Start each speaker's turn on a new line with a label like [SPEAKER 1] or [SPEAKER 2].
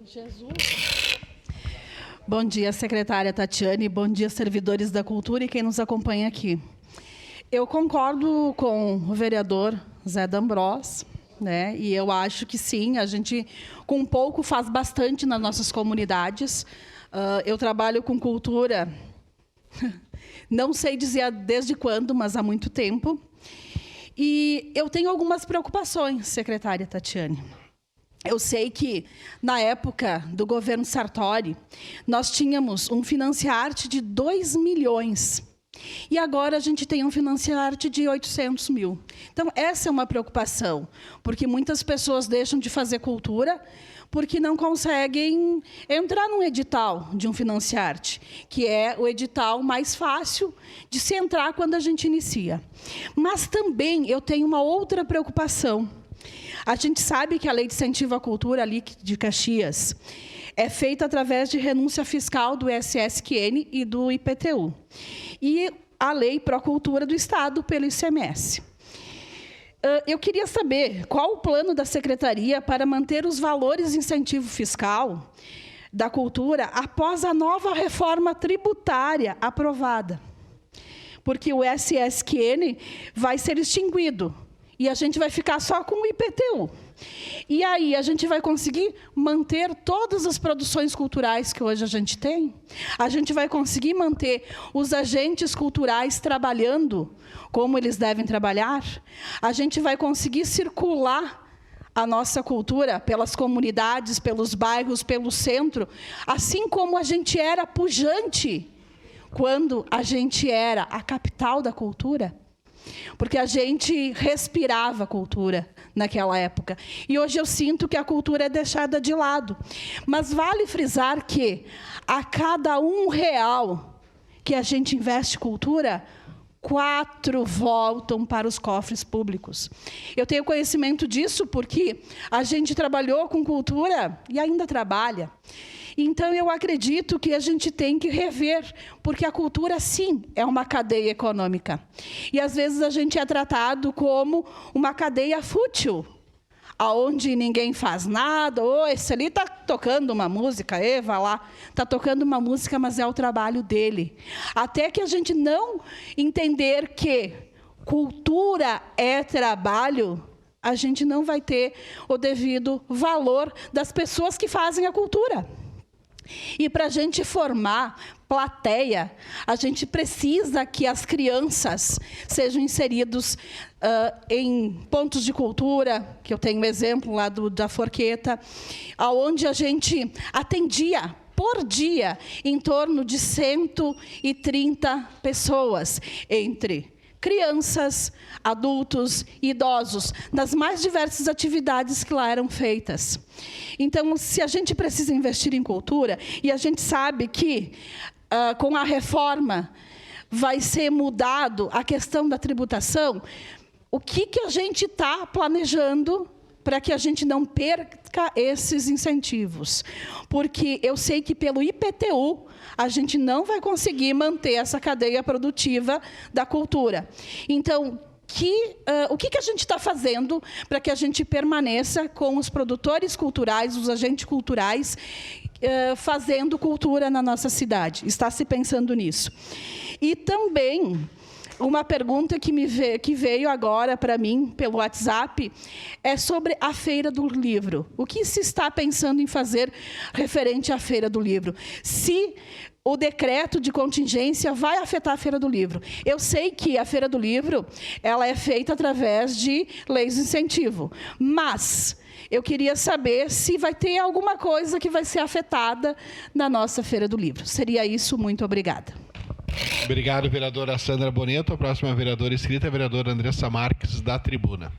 [SPEAKER 1] Jesus. Bom dia, secretária Tatiane, bom dia, servidores da cultura e quem nos acompanha aqui. Eu concordo com o vereador Zé D'Ambrós, né? E eu acho que sim, a gente com pouco faz bastante nas nossas comunidades. Eu trabalho com cultura, não sei dizer desde quando, mas há muito tempo. E eu tenho algumas preocupações, secretária Tatiane. Eu sei que, na época do governo Sartori, nós tínhamos um Financiarte de 2 milhões. E agora a gente tem um Financiarte de 800 mil. Então, essa é uma preocupação, porque muitas pessoas deixam de fazer cultura porque não conseguem entrar num edital de um Financiarte, que é o edital mais fácil de se entrar quando a gente inicia. Mas também eu tenho uma outra preocupação. A gente sabe que a Lei de Incentivo à Cultura ali de Caxias é feita através de renúncia fiscal do SSQN e do IPTU. E a Lei Procultura do Estado pelo ICMS. Eu queria saber qual o plano da Secretaria para manter os valores de incentivo fiscal da cultura após a nova reforma tributária aprovada. Porque o SSQN vai ser extinguido. E a gente vai ficar só com o IPTU. E aí a gente vai conseguir manter todas as produções culturais que hoje a gente tem? A gente vai conseguir manter os agentes culturais trabalhando como eles devem trabalhar? A gente vai conseguir circular a nossa cultura pelas comunidades, pelos bairros, pelo centro, assim como a gente era pujante quando a gente era a capital da cultura? Porque a gente respirava a cultura naquela época. E hoje eu sinto que a cultura é deixada de lado. Mas vale frisar que, a cada R$1 que a gente investe em cultura, 4 voltam para os cofres públicos. Eu tenho conhecimento disso porque a gente trabalhou com cultura e ainda trabalha. Então, eu acredito que a gente tem que rever, porque a cultura, sim, é uma cadeia econômica. E, às vezes, a gente é tratado como uma cadeia fútil, onde ninguém faz nada. Oh, esse ali está tocando uma música, Eva lá, está tocando uma música, mas é o trabalho dele. Até que a gente não entender que cultura é trabalho, a gente não vai ter o devido valor das pessoas que fazem a cultura. E para a gente formar plateia, a gente precisa que as crianças sejam inseridos em pontos de cultura, que eu tenho um exemplo lá da Forqueta, onde a gente atendia por dia em torno de 130 pessoas, entre crianças, adultos e idosos, nas mais diversas atividades que lá eram feitas. Então, se a gente precisa investir em cultura, e a gente sabe que, com a reforma, vai ser mudado a questão da tributação, o que a gente está planejando para que a gente não perca esses incentivos? Porque eu sei que, pelo IPTU, a gente não vai conseguir manter essa cadeia produtiva da cultura. Então, o que a gente está fazendo para que a gente permaneça com os produtores culturais, os agentes culturais, fazendo cultura na nossa cidade? Está se pensando nisso. E também, uma pergunta que veio agora para mim, pelo WhatsApp, é sobre a Feira do Livro. O que se está pensando em fazer referente à Feira do Livro? Se o decreto de contingência vai afetar a Feira do Livro. Eu sei que a Feira do Livro ela é feita através de leis de incentivo, mas eu queria saber se vai ter alguma coisa que vai ser afetada na nossa Feira do Livro. Seria isso, muito obrigada.
[SPEAKER 2] Obrigado, vereadora Sandra Boneto. A próxima vereadora inscrita é a vereadora Andressa Marques, da tribuna.